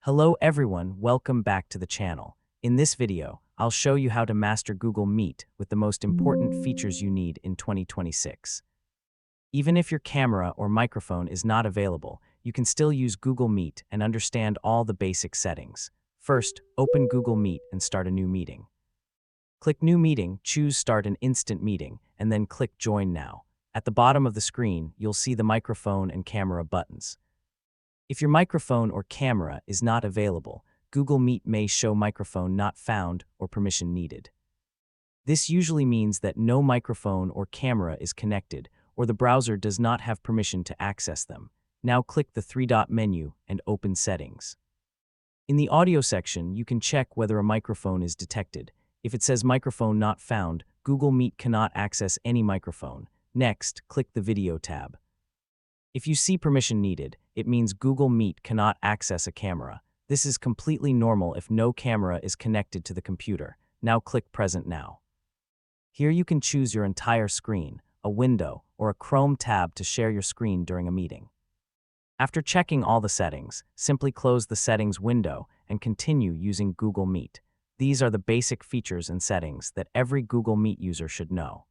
Hello everyone, welcome back to the channel. In this video, I'll show you how to master Google Meet with the most important features you need in 2026. Even if your camera or microphone is not available, you can still use Google Meet and understand all the basic settings. First, open Google Meet and start a new meeting. Click New Meeting, choose Start an Instant Meeting, and then click Join Now. At the bottom of the screen, you'll see the microphone and camera buttons. If your microphone or camera is not available, Google Meet may show microphone not found or permission needed. This usually means that no microphone or camera is connected or the browser does not have permission to access them. Now click the three-dot menu and open Settings. In the audio section, you can check whether a microphone is detected. If it says microphone not found, Google Meet cannot access any microphone. Next, click the Video tab. If you see permission needed, it means Google Meet cannot access a camera. This is completely normal if no camera is connected to the computer. Now click Present Now. Here you can choose your entire screen, a window, or a Chrome tab to share your screen during a meeting. After checking all the settings, simply close the settings window and continue using Google Meet. These are the basic features and settings that every Google Meet user should know.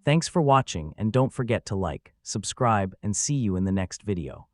Thanks for watching, and don't forget to like, subscribe, and see you in the next video.